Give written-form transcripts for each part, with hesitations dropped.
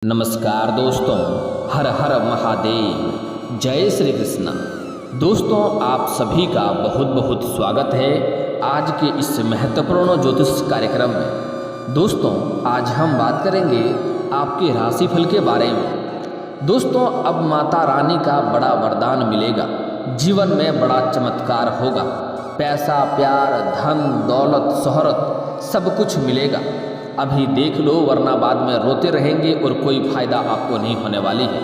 नमस्कार दोस्तों, हर हर महादेव, जय श्री कृष्ण। दोस्तों, आप सभी का बहुत बहुत स्वागत है आज के इस महत्वपूर्ण ज्योतिष कार्यक्रम में। दोस्तों, आज हम बात करेंगे आपके राशिफल के बारे में। दोस्तों, अब माता रानी का बड़ा वरदान मिलेगा, जीवन में बड़ा चमत्कार होगा, पैसा, प्यार, धन, दौलत, शोहरत सब कुछ मिलेगा। अभी देख लो, वरना बाद में रोते रहेंगे और कोई फायदा आपको नहीं होने वाली है।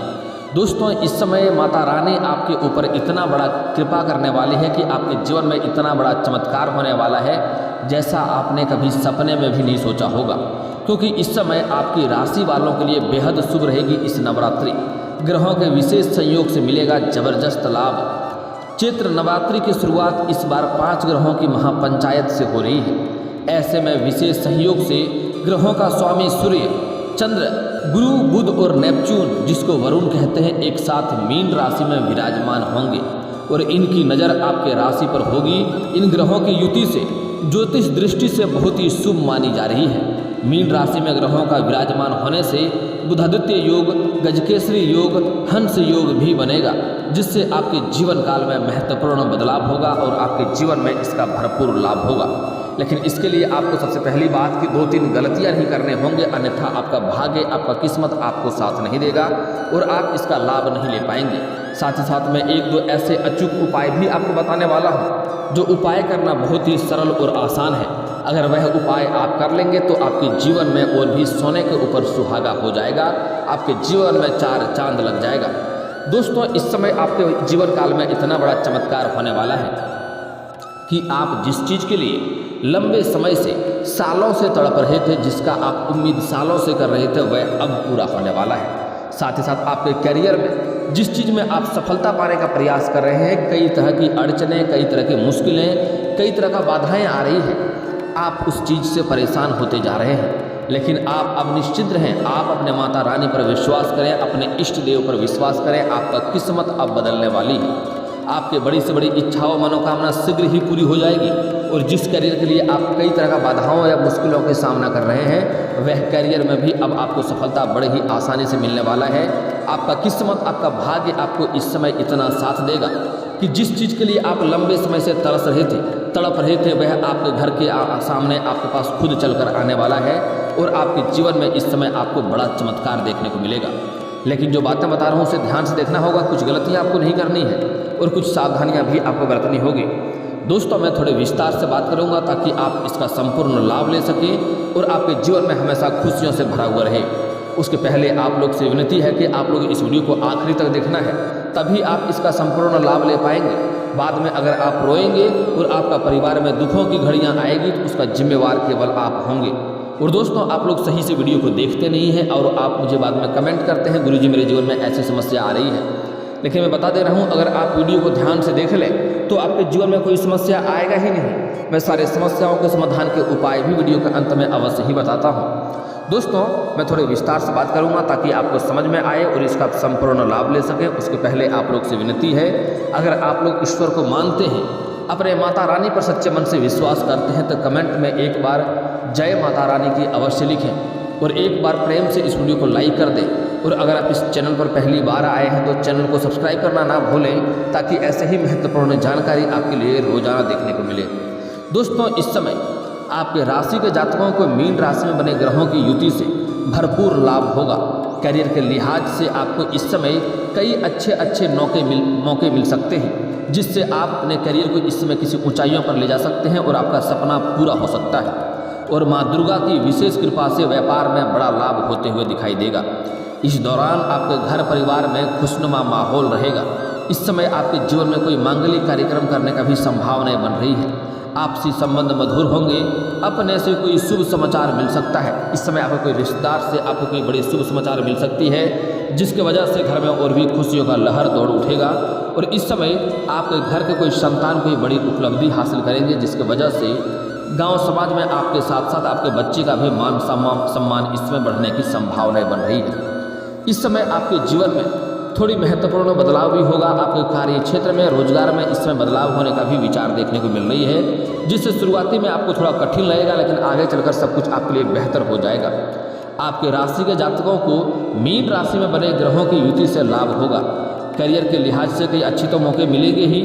दोस्तों, इस समय माता रानी आपके ऊपर इतना बड़ा कृपा करने वाली है कि आपके जीवन में इतना बड़ा चमत्कार होने वाला है जैसा आपने कभी सपने में भी नहीं सोचा होगा। क्योंकि इस समय आपकी राशि वालों के लिए बेहद शुभ रहेगी। इस नवरात्रि ग्रहों के विशेष संयोग से मिलेगा जबरदस्त लाभ। चैत्र नवरात्रि की शुरुआत इस बार 5 ग्रहों की महापंचायत से हो रही है। ऐसे में विशेष सहयोग से ग्रहों का स्वामी सूर्य, चंद्र, गुरु, बुध और नेपच्यून, जिसको वरुण कहते हैं, एक साथ मीन राशि में विराजमान होंगे और इनकी नज़र आपके राशि पर होगी। इन ग्रहों की युति से ज्योतिष दृष्टि से बहुत ही शुभ मानी जा रही है। मीन राशि में ग्रहों का विराजमान होने से बुधादित्य योग, गजकेसरी योग, हंस योग भी बनेगा, जिससे आपके जीवन काल में महत्वपूर्ण बदलाव होगा और आपके जीवन में इसका भरपूर लाभ होगा। लेकिन इसके लिए आपको सबसे पहली बात कि 2-3 गलतियां नहीं करने होंगे, अन्यथा आपका भाग्य, आपका किस्मत आपको साथ नहीं देगा और आप इसका लाभ नहीं ले पाएंगे। साथ ही साथ में 1-2 ऐसे अचूक उपाय भी आपको बताने वाला हूँ, जो उपाय करना बहुत ही सरल और आसान है। अगर वह उपाय आप कर लेंगे तो आपके जीवन में और भी सोने के ऊपर सुहागा हो जाएगा, आपके जीवन में 4 चांद लग जाएगा। दोस्तों, इस समय आपके जीवन काल में इतना बड़ा चमत्कार होने वाला है कि आप जिस चीज़ के लिए लंबे समय से, सालों से तड़प रहे थे, जिसका आप उम्मीद सालों से कर रहे थे, वह अब पूरा होने वाला है। साथ ही साथ आपके करियर में जिस चीज़ में आप सफलता पाने का प्रयास कर रहे हैं, कई तरह की अड़चनें, कई तरह की मुश्किलें, कई तरह का बाधाएं आ रही हैं, आप उस चीज़ से परेशान होते जा रहे हैं। लेकिन आप अब निश्चिंत रहें, आप अपने माता रानी पर विश्वास करें, अपने इष्ट देव पर विश्वास करें। आपका किस्मत अब बदलने वाली है। आपके बड़ी से बड़ी इच्छाओं, मनोकामना शीघ्र ही पूरी हो जाएगी और जिस करियर के लिए आप कई तरह का बाधाओं या मुश्किलों का सामना कर रहे हैं, वह करियर में भी अब आपको सफलता बड़े ही आसानी से मिलने वाला है। आपका किस्मत, आपका भाग्य आपको इस समय इतना साथ देगा कि जिस चीज़ के लिए आप लंबे समय से तरस रहे थे, तड़प रहे थे, वह आपके घर के सामने आपके पास खुद चलकर आने वाला है और आपके जीवन में इस समय आपको बड़ा चमत्कार देखने को मिलेगा। लेकिन जो बातें बता रहा हूँ उसे ध्यान से देखना होगा, कुछ गलतियाँ आपको नहीं करनी है और कुछ सावधानियाँ भी आपको बरतनी होगी। दोस्तों, मैं थोड़े विस्तार से बात करूंगा ताकि आप इसका संपूर्ण लाभ ले सकें और आपके जीवन में हमेशा खुशियों से भरा हुआ रहे। उसके पहले आप लोग से विनती है कि आप लोग इस वीडियो को आखिरी तक देखना है, तभी आप इसका संपूर्ण लाभ ले पाएंगे। बाद में अगर आप रोएंगे और आपका परिवार में दुखों की घड़ियाँ आएगी तो उसका जिम्मेवार केवल आप होंगे। और दोस्तों, आप लोग सही से वीडियो को देखते नहीं हैं और आप मुझे बाद में कमेंट करते हैं, गुरुजी मेरे जीवन में ऐसी समस्या आ रही है। लेकिन मैं बता दे रहा हूँ, अगर आप वीडियो को ध्यान से देख लें तो आपके जीवन में कोई समस्या आएगा ही नहीं। मैं सारे समस्याओं के समाधान के उपाय भी वीडियो के अंत में अवश्य ही बताता हूँ। दोस्तों, मैं थोड़े विस्तार से बात करूँगा ताकि आपको समझ में आए और इसका संपूर्ण लाभ ले सकें। उसके पहले आप लोग से विनती है, अगर आप लोग ईश्वर को मानते हैं, अपने माता रानी पर सच्चे मन से विश्वास करते हैं, तो कमेंट में एक बार जय माता रानी की अवश्य लिखें और एक बार प्रेम से इस वीडियो को लाइक कर दें। और अगर आप इस चैनल पर पहली बार आए हैं तो चैनल को सब्सक्राइब करना ना भूलें ताकि ऐसे ही महत्वपूर्ण जानकारी आपके लिए रोजाना देखने को मिले। दोस्तों, इस समय आपके राशि के जातकों को मीन राशि में बने ग्रहों की युति से भरपूर लाभ होगा। करियर के लिहाज से आपको इस समय कई अच्छे मौके मिल सकते हैं, जिससे आप अपने करियर को इस समय किसी ऊंचाइयों पर ले जा सकते हैं और आपका सपना पूरा हो सकता है। और माँ दुर्गा की विशेष कृपा से व्यापार में बड़ा लाभ होते हुए दिखाई देगा। इस दौरान आपके घर परिवार में खुशनुमा माहौल रहेगा। इस समय आपके जीवन में कोई मांगलिक कार्यक्रम करने का भी संभावनाएं बन रही है। आपसी संबंध मधुर होंगे, अपने से कोई शुभ समाचार मिल सकता है। इस समय आपको कोई रिश्तेदार से आपको कोई बड़ी शुभ समाचार मिल सकती है, जिसकी वजह से घर में और भी खुशियों का लहर दौड़ उठेगा। और इस समय आपके घर के कोई संतान कोई बड़ी उपलब्धि हासिल करेंगे, जिसकी वजह से गांव समाज में आपके साथ साथ आपके बच्चे का भी मान सम्मान इसमें बढ़ने की संभावनाएं बन रही है। इस समय आपके जीवन में थोड़ी महत्वपूर्ण बदलाव भी होगा। आपके कार्य क्षेत्र में, रोजगार में इस समय बदलाव होने का भी विचार देखने को मिल रही है, जिससे शुरुआती में आपको थोड़ा कठिन लगेगा, लेकिन आगे चलकर सब कुछ आपके लिए बेहतर हो जाएगा। आपके राशि के जातकों को मीन राशि में बने ग्रहों की युति से लाभ होगा। करियर के लिहाज से कई अच्छी तो मौके मिलेंगे ही।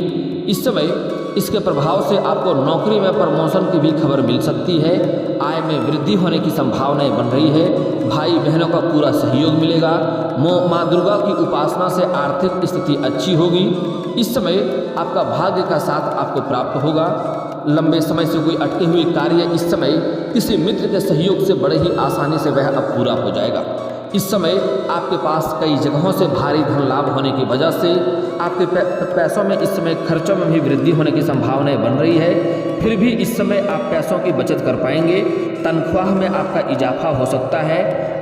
इस समय इसके प्रभाव से आपको नौकरी में प्रमोशन की भी खबर मिल सकती है। आय में वृद्धि होने की संभावनाएं बन रही है। भाई बहनों का पूरा सहयोग मिलेगा। माँ दुर्गा की उपासना से आर्थिक स्थिति अच्छी होगी। इस समय आपका भाग्य का साथ आपको प्राप्त होगा। लंबे समय से कोई अटके हुए कार्य इस समय किसी मित्र के सहयोग से बड़े ही आसानी से वह अब पूरा हो जाएगा। इस समय आपके पास कई जगहों से भारी धन लाभ होने की वजह से आपके पैसों में इस समय खर्चों में भी वृद्धि होने की संभावनाएं बन रही है। फिर भी इस समय आप पैसों की बचत कर पाएंगे। तनख्वाह में आपका इजाफा हो सकता है।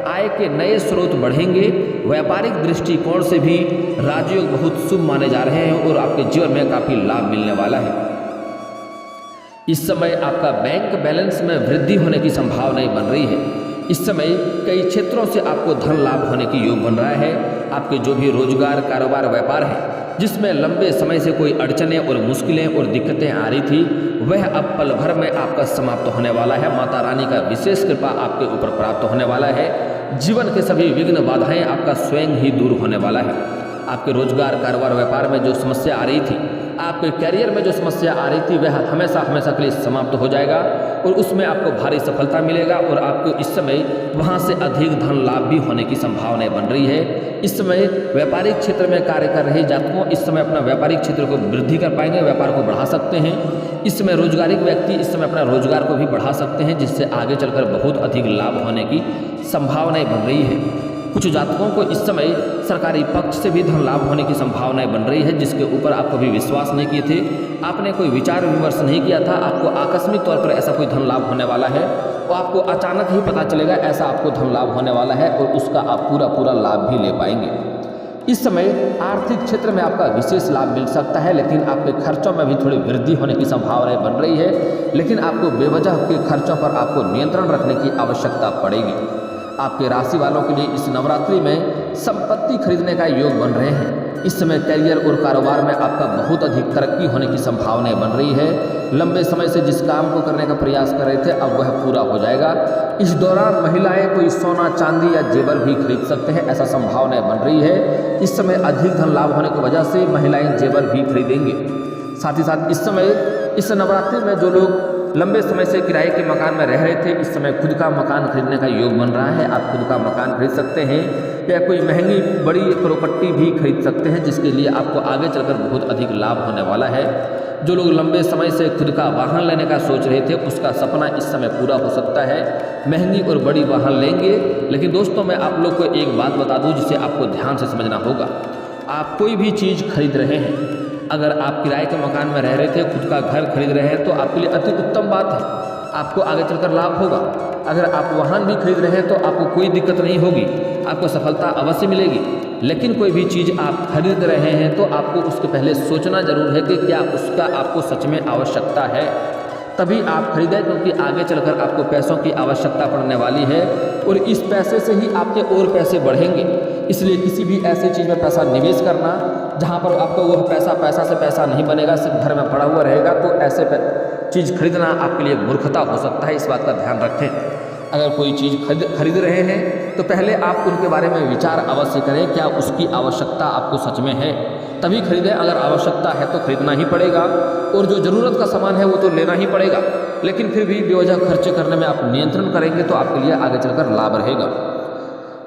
आय के नए स्रोत बढ़ेंगे। व्यापारिक दृष्टिकोण से भी राजयोग बहुत शुभ माने जा रहे हैं और आपके जीवन में काफ़ी लाभ मिलने वाला है। इस समय आपका बैंक बैलेंस में वृद्धि होने की संभावनाएं बन रही है। इस समय कई क्षेत्रों से आपको धन लाभ होने की योग बन रहा है। आपके जो भी रोजगार, कारोबार, व्यापार है जिसमें लंबे समय से कोई अड़चनें और मुश्किलें और दिक्कतें आ रही थी, वह अब पल भर में आपका समाप्त होने वाला है। माता रानी का विशेष कृपा आपके ऊपर प्राप्त होने वाला है। जीवन के सभी विघ्न बाधाएं आपका स्वयं ही दूर होने वाला है। आपके रोजगार, कारोबार, व्यापार में जो समस्या आ रही थी, आपके करियर में जो समस्या आ रही थी, वह हमेशा हमेशा के लिए समाप्त हो जाएगा और उसमें आपको भारी सफलता मिलेगा और आपको इस समय वहां से अधिक धन लाभ भी होने की संभावनाएं बन रही है। इस समय व्यापारिक क्षेत्र में कार्य कर रहे जातकों इस समय अपना व्यापारिक क्षेत्र को वृद्धि कर पाएंगे, व्यापार को बढ़ा सकते हैं। इस समय रोजगारिक व्यक्ति इस समय अपना रोजगार को भी बढ़ा सकते हैं, जिससे आगे चलकर बहुत अधिक लाभ होने की संभावनाएं बन रही है। कुछ जातकों को इस समय सरकारी पक्ष से भी धन लाभ होने की संभावनाएं बन रही है, जिसके ऊपर आप कभी विश्वास नहीं किए थे, आपने कोई विचार विमर्श नहीं किया था। आपको आकस्मिक तौर पर ऐसा कोई धन लाभ होने वाला है, तो आपको अचानक ही पता चलेगा ऐसा आपको धन लाभ होने वाला है और उसका आप पूरा लाभ भी ले पाएंगे। इस समय आर्थिक क्षेत्र में आपका विशेष लाभ मिल सकता है, लेकिन आपके खर्चों में भी थोड़ी वृद्धि होने की संभावनाएं बन रही है। लेकिन आपको बेवजह के खर्चों पर आपको नियंत्रण रखने की आवश्यकता पड़ेगी। आपके राशि वालों के लिए इस नवरात्रि में संपत्ति खरीदने का योग बन रहे हैं। इस समय करियर और कारोबार में आपका बहुत अधिक तरक्की होने की संभावनाएं बन रही है। लंबे समय से जिस काम को करने का प्रयास कर रहे थे, अब वह पूरा हो जाएगा। इस दौरान महिलाएं कोई सोना, चांदी या जेवर भी खरीद सकते हैं, ऐसा संभावनाएं बन रही है। इस समय अधिक धन लाभ होने की वजह से महिलाएं जेवर भी खरीदेंगे। साथ ही साथ इस समय इस नवरात्रि में जो लोग लंबे समय से किराए के मकान में रह रहे थे, इस समय खुद का मकान खरीदने का योग बन रहा है। आप खुद का मकान खरीद सकते हैं या कोई महंगी बड़ी प्रॉपर्टी भी खरीद सकते हैं, जिसके लिए आपको आगे चलकर बहुत अधिक लाभ होने वाला है। जो लोग लंबे समय से खुद का वाहन लेने का सोच रहे थे, उसका सपना इस समय पूरा हो सकता है। महंगी और बड़ी वाहन लेंगे। लेकिन दोस्तों, मैं आप लोग को एक बात बता दूं जिसे आपको ध्यान से समझना होगा। आप कोई भी चीज़ खरीद रहे हैं, अगर आप किराए के मकान में रह रहे थे, खुद का घर खरीद रहे हैं, तो आपके लिए अति उत्तम बात है, आपको आगे चलकर लाभ होगा। अगर आप वाहन भी खरीद रहे हैं तो आपको कोई दिक्कत नहीं होगी, आपको सफलता अवश्य मिलेगी। लेकिन कोई भी चीज़ आप खरीद रहे हैं तो आपको उसके पहले सोचना जरूर है कि क्या उसका आपको सच में आवश्यकता है, तभी आप खरीदें, क्योंकि आगे चलकर आपको पैसों की आवश्यकता पड़ने वाली है और इस पैसे से ही आपके और पैसे बढ़ेंगे। इसलिए किसी भी ऐसी चीज़ में पैसा निवेश करना जहाँ पर आपको वह पैसा से पैसा नहीं बनेगा, सिर्फ घर में पड़ा हुआ रहेगा, तो ऐसे चीज़ खरीदना आपके लिए मूर्खता हो सकता है। इस बात का ध्यान रखें। अगर कोई चीज़ खरीद रहे हैं तो पहले आप उनके बारे में विचार अवश्य करें, क्या उसकी आवश्यकता आपको सच में है, तभी खरीदें। अगर आवश्यकता है तो खरीदना ही पड़ेगा और जो ज़रूरत का सामान है वो तो लेना ही पड़ेगा। लेकिन फिर भी बेवजह खर्चे करने में आप नियंत्रण करेंगे तो आपके लिए आगे चलकर लाभ रहेगा।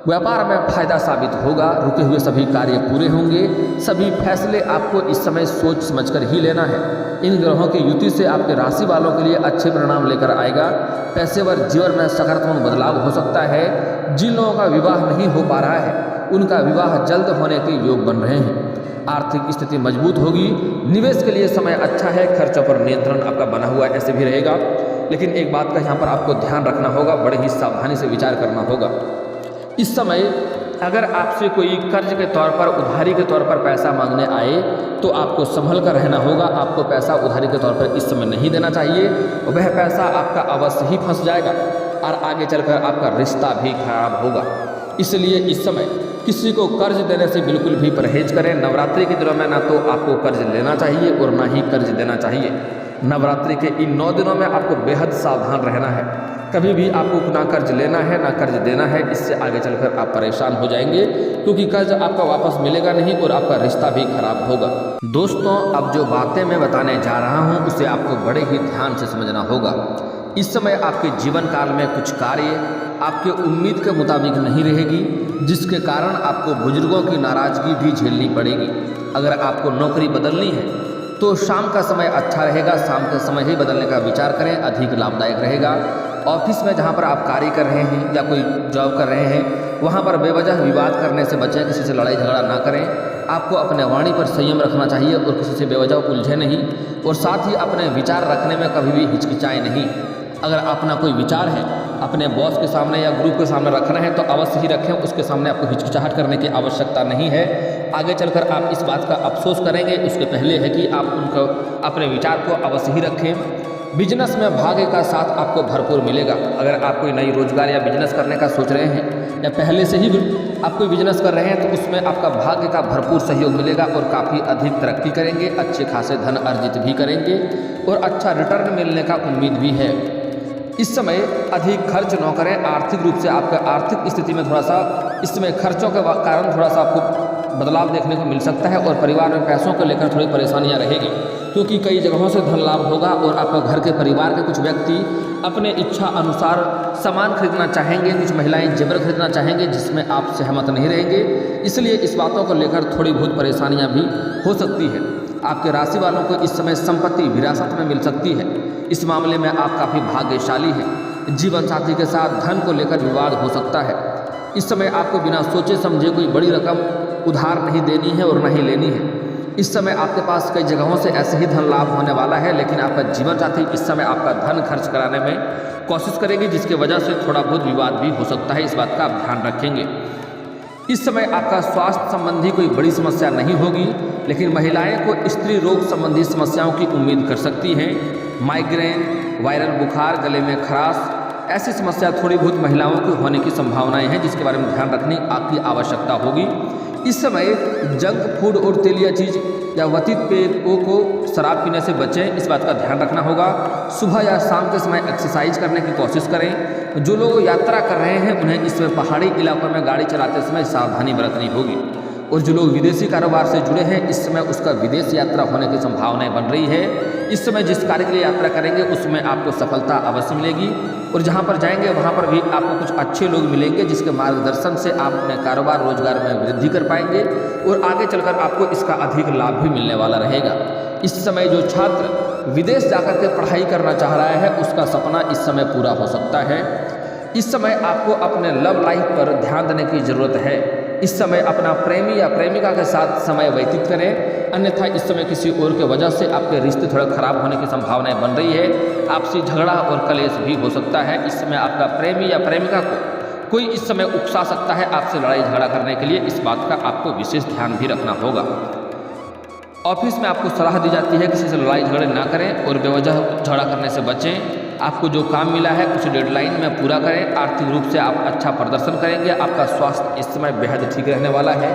व्यापार में फायदा साबित होगा। रुके हुए सभी कार्य पूरे होंगे। सभी फैसले आपको इस समय सोच समझकर ही लेना है। इन ग्रहों की युति से आपके राशि वालों के लिए अच्छे परिणाम लेकर आएगा। पेशेवर जीवन में सकारात्मक बदलाव हो सकता है। जिन लोगों का विवाह नहीं हो पा रहा है, उनका विवाह जल्द होने के योग बन रहे हैं। आर्थिक स्थिति मजबूत होगी। निवेश के लिए समय अच्छा है। खर्चों पर नियंत्रण आपका बना हुआ ऐसे भी रहेगा। लेकिन एक बात का यहाँ पर आपको ध्यान रखना होगा, बड़े ही सावधानी से विचार करना होगा। इस समय अगर आपसे कोई कर्ज के तौर पर, उधारी के तौर पर पैसा मांगने आए तो आपको संभल कर रहना होगा। आपको पैसा उधारी के तौर पर इस समय नहीं देना चाहिए। वह पैसा आपका अवश्य ही फंस जाएगा और आगे चलकर आपका रिश्ता भी खराब होगा। इसलिए इस समय किसी को कर्ज देने से बिल्कुल भी परहेज करें। नवरात्रि के दिनों में ना तो आपको कर्ज लेना चाहिए और ना ही कर्ज देना चाहिए। नवरात्रि के इन 9 दिनों में आपको बेहद सावधान रहना है। कभी भी आपको ना कर्ज लेना है ना कर्ज देना है, इससे आगे चलकर आप परेशान हो जाएंगे, क्योंकि कर्ज आपका वापस मिलेगा नहीं और आपका रिश्ता भी खराब होगा। दोस्तों, अब जो बातें मैं बताने जा रहा हूँ उसे आपको बड़े ही ध्यान से समझना होगा। इस समय आपके जीवन काल में कुछ कार्य आपके उम्मीद के मुताबिक नहीं रहेगी, जिसके कारण आपको बुजुर्गों की नाराज़गी भी झेलनी पड़ेगी। अगर आपको नौकरी बदलनी है तो शाम का समय अच्छा रहेगा, शाम के समय ही बदलने का विचार करें, अधिक लाभदायक रहेगा। ऑफिस में जहाँ पर आप कार्य कर रहे हैं या कोई जॉब कर रहे हैं, वहाँ पर बेवजह विवाद करने से बचें, किसी से लड़ाई झगड़ा ना करें। आपको अपने वाणी पर संयम रखना चाहिए और किसी से बेवजह उलझे नहीं, और साथ ही अपने विचार रखने में कभी भी हिचकिचाएं नहीं। अगर अपना कोई विचार है अपने बॉस के सामने या ग्रुप के सामने रखना है तो अवश्य ही रखें, उसके सामने आपको हिचकिचाहट करने की आवश्यकता नहीं है। आगे चलकर आप इस बात का अफसोस करेंगे, उसके पहले है कि आप उनको अपने विचार को अवश्य ही रखें। बिजनेस में भाग्य का साथ आपको भरपूर मिलेगा। अगर आप कोई नई रोजगार या बिजनेस करने का सोच रहे हैं या पहले से ही आप कोई बिजनेस कर रहे हैं तो उसमें आपका भाग्य का भरपूर सहयोग मिलेगा और काफ़ी अधिक तरक्की करेंगे, अच्छे खासे धन अर्जित भी करेंगे और अच्छा रिटर्न मिलने का उम्मीद भी है। इस समय अधिक खर्च न करें। आर्थिक रूप से आपका आर्थिक स्थिति में थोड़ा सा इस समय खर्चों के कारण थोड़ा सा आपको बदलाव देखने को मिल सकता है और परिवार में पैसों को लेकर थोड़ी परेशानियां रहेगी, क्योंकि कई जगहों से धन लाभ होगा और आपका घर के परिवार के कुछ व्यक्ति अपने इच्छा अनुसार सामान खरीदना चाहेंगे, कुछ महिलाएं जेवर खरीदना चाहेंगे जिसमें आप सहमत नहीं रहेंगे, इसलिए इस बातों को लेकर थोड़ी बहुत परेशानियां भी हो सकती है। आपके राशि वालों को इस समय संपत्ति विरासत में मिल सकती है, इस मामले में आप काफ़ी भाग्यशाली हैं। जीवन साथी के साथ धन को लेकर विवाद हो सकता है। इस समय आपको बिना सोचे समझे कोई बड़ी रकम उधार नहीं देनी है और नहीं लेनी है। इस समय आपके पास कई जगहों से ऐसे ही धन लाभ होने वाला है, लेकिन आपका जीवन साथी इस समय आपका धन खर्च कराने में कोशिश करेगी, जिसकी वजह से थोड़ा बहुत विवाद भी हो सकता है। इस बात का आप ध्यान रखेंगे। इस समय आपका स्वास्थ्य संबंधी कोई बड़ी समस्या नहीं होगी, लेकिन महिलाएं को स्त्री रोग संबंधी समस्याओं की उम्मीद कर सकती हैं। माइग्रेन, वायरल बुखार, गले में खराश, ऐसी समस्या थोड़ी बहुत महिलाओं की होने की संभावनाएं हैं, जिसके बारे में ध्यान रखने आपकी आवश्यकता होगी। इस समय जंक फूड और तेलिया चीज़ या वतित पेयों को शराब पीने से बचें, इस बात का ध्यान रखना होगा। सुबह या शाम के समय एक्सरसाइज करने की कोशिश करें। जो लोग यात्रा कर रहे हैं उन्हें इस समय पहाड़ी इलाकों में गाड़ी चलाते समय सावधानी बरतनी होगी, और जो लोग विदेशी कारोबार से जुड़े हैं इस समय उसका विदेश यात्रा होने की संभावनाएं बन रही है। इस समय जिस कार्य के लिए यात्रा करेंगे उसमें आपको सफलता अवश्य मिलेगी, और जहां पर जाएंगे वहां पर भी आपको कुछ अच्छे लोग मिलेंगे जिसके मार्गदर्शन से आप अपने कारोबार रोजगार में वृद्धि कर पाएंगे और आगे चलकर आपको इसका अधिक लाभ भी मिलने वाला रहेगा। इस समय जो छात्र विदेश जाकर के पढ़ाई करना चाह रहा है उसका सपना इस समय पूरा हो सकता है। इस समय आपको अपने लव लाइफ पर ध्यान देने की ज़रूरत है। इस समय अपना प्रेमी या प्रेमिका के साथ समय व्यतीत करें, अन्यथा इस समय किसी और के वजह से आपके रिश्ते थोड़ा खराब होने की संभावनाएं बन रही है। आपसी झगड़ा और कलेश भी हो सकता है। इस समय आपका प्रेमी या प्रेमिका को कोई इस समय उकसा सकता है आपसे लड़ाई झगड़ा करने के लिए, इस बात का आपको विशेष ध्यान भी रखना होगा। ऑफिस में आपको सलाह दी जाती है किसी से लड़ाई झगड़े ना करें और बेवजह झगड़ा करने से बचें। आपको जो काम मिला है उसे डेडलाइन में पूरा करें। आर्थिक रूप से आप अच्छा प्रदर्शन करेंगे। आपका स्वास्थ्य इस समय बेहद ठीक रहने वाला है।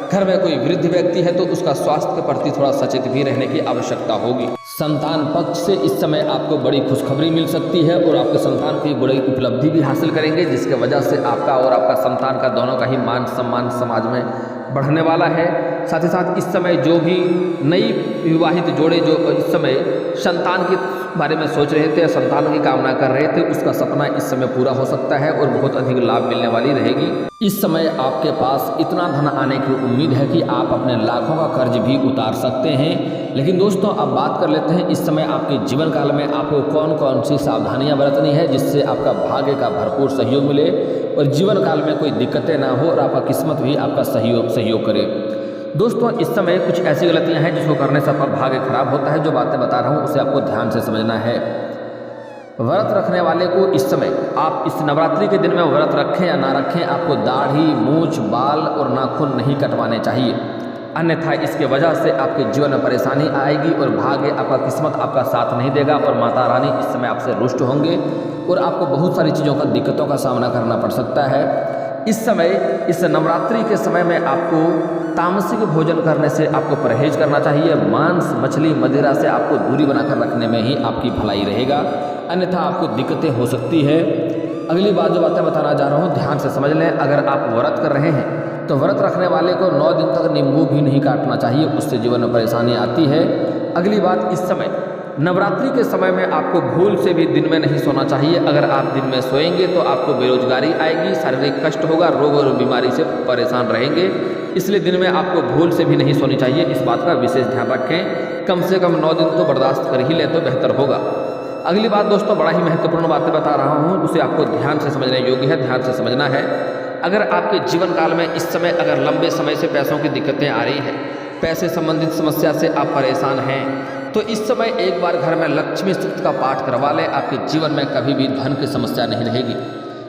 घर में कोई वृद्ध व्यक्ति है तो उसका स्वास्थ्य के प्रति थोड़ा सचेत भी रहने की आवश्यकता होगी। संतान पक्ष से इस समय आपको बड़ी खुशखबरी मिल सकती है और आपके संतान की बड़ी उपलब्धि भी हासिल करेंगे, जिसके वजह से आपका और आपका संतान का दोनों का ही मान सम्मान समाज में बढ़ने वाला है। साथ ही साथ इस समय जो भी नई विवाहित जोड़े जो इस समय संतान के बारे में सोच रहे थे, संतान की कामना कर रहे थे, उसका सपना इस समय पूरा हो सकता है और बहुत अधिक लाभ मिलने वाली रहेगी। इस समय आपके पास इतना धन आने की उम्मीद है कि आप अपने लाखों का कर्ज भी उतार सकते हैं। लेकिन दोस्तों अब बात कर लेते हैं इस समय आपके जीवन काल में आपको कौन कौन सी सावधानियां बरतनी है जिससे आपका भाग्य का भरपूर सहयोग मिले और जीवन काल में कोई दिक्कतें ना हो और आपका किस्मत भी आपका सहयोग करे। दोस्तों इस समय कुछ ऐसी गलतियां हैं जिसको करने से आपका भाग्य खराब होता है। जो बातें बता रहा हूँ उसे आपको ध्यान से समझना है। व्रत रखने वाले को इस समय आप इस नवरात्रि के दिन में व्रत रखें या ना रखें, आपको दाढ़ी, मूछ, बाल और नाखून नहीं कटवाने चाहिए, अन्यथा इसके वजह से आपके जीवन में परेशानी आएगी और भाग्य आपका किस्मत आपका साथ नहीं देगा और माता रानी इस समय आपसे रुष्ट होंगे और आपको बहुत सारी चीज़ों का दिक्कतों का सामना करना पड़ सकता है। इस समय इस नवरात्रि के समय में आपको तामसिक भोजन करने से आपको परहेज करना चाहिए। मांस, मछली, मदिरा से आपको दूरी बनाकर रखने में ही आपकी भलाई रहेगा, अन्यथा आपको दिक्कतें हो सकती है। अगली बात जो बातें बताना जा रहा हूँ ध्यान से समझ लें। अगर आप व्रत कर रहे हैं तो व्रत रखने वाले को 9 दिन तक नींबू भी नहीं काटना चाहिए, उससे जीवन में परेशानी आती है। अगली बात, इस समय नवरात्रि के समय में आपको भूल से भी दिन में नहीं सोना चाहिए। अगर आप दिन में सोएंगे तो आपको बेरोजगारी आएगी, शारीरिक कष्ट होगा, रोग और बीमारी से परेशान रहेंगे। इसलिए दिन में आपको भूल से भी नहीं सोनी चाहिए, इस बात का विशेष ध्यान रखें। कम से कम 9 दिन तो बर्दाश्त कर ही ले तो बेहतर होगा। अगली बात दोस्तों, बड़ा ही महत्वपूर्ण बातें बता रहा हूँ, उसे आपको ध्यान से समझने योग्य है, ध्यान से समझना है। अगर आपके जीवन काल में इस समय अगर लंबे समय से पैसों की दिक्कतें आ रही हैं, पैसे संबंधित समस्या से आप परेशान हैं, तो इस समय एक बार घर में लक्ष्मी स्तोत्र का पाठ करवा लें, आपके जीवन में कभी भी धन की समस्या नहीं रहेगी।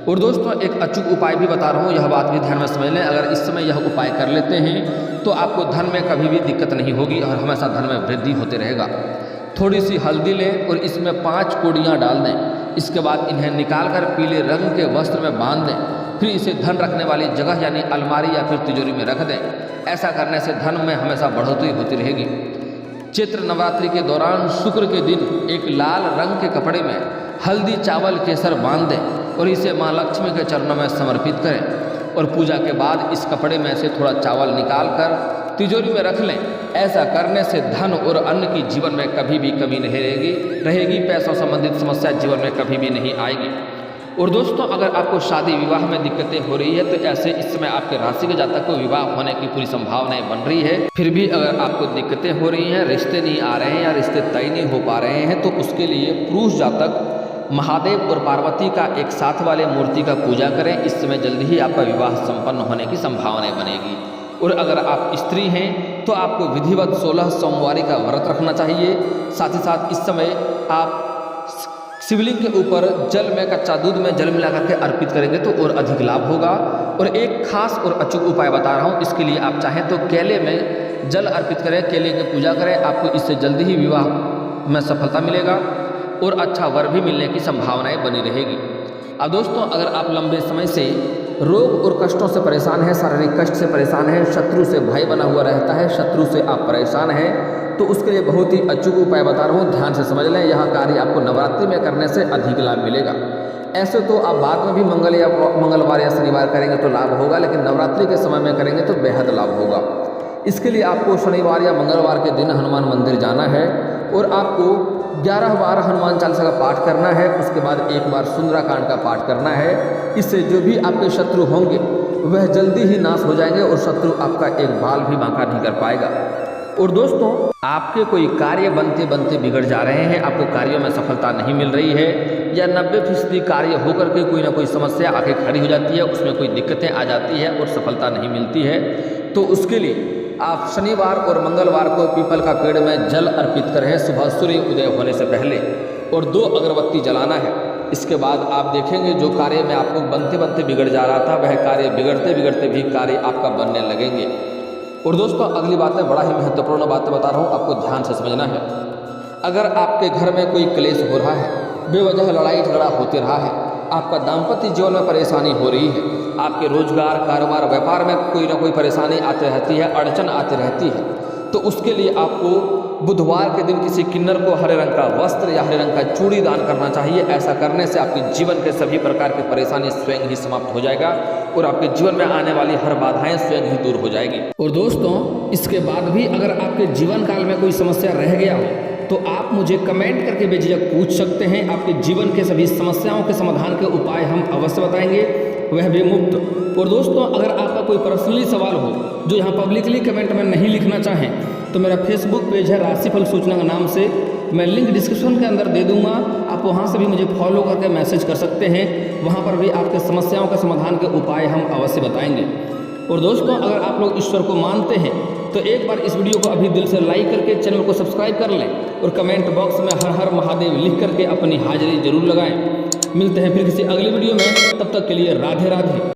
और दोस्तों एक अचूक उपाय भी बता रहा हूँ, यह बात भी ध्यान में समझ लें। अगर इस समय यह उपाय कर लेते हैं तो आपको धन में कभी भी दिक्कत नहीं होगी और हमेशा धन में वृद्धि होते रहेगा। थोड़ी सी हल्दी लें और इसमें 5 कौड़ियाँ डाल दें। इसके बाद इन्हें निकाल कर पीले रंग के वस्त्र में बांध दें, फिर इसे धन रखने वाली जगह यानी अलमारी या फिर तिजोरी में रख दें। ऐसा करने से धन में हमेशा बढ़ोतरी होती रहेगी। चैत्र नवरात्रि के दौरान शुक्र के दिन एक लाल रंग के कपड़े में हल्दी चावल केसर बांध दें और इसे माँ लक्ष्मी के चरणों में समर्पित करें और पूजा के बाद इस कपड़े में से थोड़ा चावल निकाल कर तिजोरी में रख लें। ऐसा करने से धन और अन्न की जीवन में कभी भी कमी नहीं रहेगी। पैसों संबंधित समस्या जीवन में कभी भी नहीं आएगी। और दोस्तों अगर आपको शादी विवाह में दिक्कतें हो रही है तो ऐसे इस समय आपके राशि के जातक को विवाह होने की पूरी संभावनाएं बन रही है। फिर भी अगर आपको दिक्कतें हो रही हैं, रिश्ते नहीं आ रहे हैं या रिश्ते तय नहीं हो पा रहे हैं, तो उसके लिए पुरुष जातक महादेव और पार्वती का एक साथ वाले मूर्ति का पूजा करें। इस समय जल्दी ही आपका विवाह संपन्न होने की संभावनाएं बनेगी। और अगर आप स्त्री हैं तो आपको विधिवत 16 सोमवारी का व्रत रखना चाहिए। साथ ही साथ इस समय आप शिवलिंग के ऊपर जल में कच्चा दूध में जल मिला करके अर्पित करेंगे तो और अधिक लाभ होगा। और एक खास और अचूक उपाय बता रहा हूँ, इसके लिए आप चाहें तो केले में जल अर्पित करें, केले की पूजा करें, आपको इससे जल्दी ही विवाह में सफलता मिलेगा और अच्छा वर भी मिलने की संभावनाएं बनी रहेगी। अब दोस्तों अगर आप लंबे समय से रोग और कष्टों से परेशान हैं, शारीरिक कष्ट से परेशान हैं, शत्रु से भय बना हुआ रहता है, शत्रु से आप परेशान हैं, तो उसके लिए बहुत ही अचूक उपाय बता रहा हूँ, ध्यान से समझ लें। यह कार्य आपको नवरात्रि में करने से अधिक लाभ मिलेगा। ऐसे तो आप बाद में भी मंगलवार या शनिवार करेंगे तो लाभ होगा, लेकिन नवरात्रि के समय में करेंगे तो बेहद लाभ होगा। इसके लिए आपको शनिवार या मंगलवार के दिन हनुमान मंदिर जाना है और आपको 11 बार हनुमान चालीसा का पाठ करना है। उसके बाद 1 बार सुंदराकांड का पाठ करना है। इससे जो भी आपके शत्रु होंगे वह जल्दी ही नाश हो जाएंगे और शत्रु आपका एक बाल भी बांका नहीं कर पाएगा। और दोस्तों आपके कोई कार्य बनते बनते बिगड़ जा रहे हैं, आपको कार्यों में सफलता नहीं मिल रही है या 90% कार्य होकर के कोई ना कोई समस्या आके खड़ी हो जाती है, उसमें कोई दिक्कतें आ जाती है और सफलता नहीं मिलती है, तो उसके लिए आप शनिवार और मंगलवार को पीपल का पेड़ में जल अर्पित करें सुबह सूर्य उदय होने से पहले और 2 अगरबत्ती जलाना है। इसके बाद आप देखेंगे जो कार्य में आपको बनते बनते बिगड़ जा रहा था वह कार्य बिगड़ते बिगड़ते भी कार्य आपका बनने लगेंगे। और दोस्तों अगली बातें बड़ा ही महत्वपूर्ण बातें बता रहा हूँ, आपको ध्यान से समझना है। अगर आपके घर में कोई क्लेश हो रहा है, बेवजह लड़ाई झगड़ा होते रहा है, आपका दाम्पत्य जीवन में परेशानी हो रही है, आपके रोजगार कारोबार व्यापार में कोई ना कोई परेशानी आती रहती है, अड़चन आती रहती है, तो उसके लिए आपको बुधवार के दिन किसी किन्नर को हरे रंग का वस्त्र या हरे रंग का चूड़ी दान करना चाहिए। ऐसा करने से आपके जीवन के सभी प्रकार की परेशानी स्वयं ही समाप्त हो जाएगा और आपके जीवन में आने वाली हर बाधाएं स्वयं ही दूर हो जाएगी। और दोस्तों इसके बाद भी अगर आपके जीवन काल में कोई समस्या रह गया हो तो आप मुझे कमेंट करके बेझिझक पूछ सकते हैं। आपके जीवन के सभी समस्याओं के समाधान के उपाय हम अवश्य बताएंगे, वह भी मुफ्त। और दोस्तों अगर आपका कोई पर्सनली सवाल हो जो यहाँ पब्लिकली कमेंट में नहीं लिखना चाहें तो मेरा फेसबुक पेज है राशिफल सूचना के नाम से, मैं लिंक डिस्क्रिप्शन के अंदर दे दूंगा, आप वहाँ से भी मुझे फॉलो करके मैसेज कर सकते हैं। वहाँ पर भी आपके समस्याओं के समाधान के उपाय हम अवश्य बताएंगे। और दोस्तों अगर आप लोग ईश्वर को मानते हैं तो एक बार इस वीडियो को अभी दिल से लाइक करके चैनल को सब्सक्राइब कर लें और कमेंट बॉक्स में हर हर महादेव लिख करके अपनी हाजिरी जरूर लगाएं। मिलते हैं फिर किसी अगली वीडियो में, तब तक के लिए राधे राधे।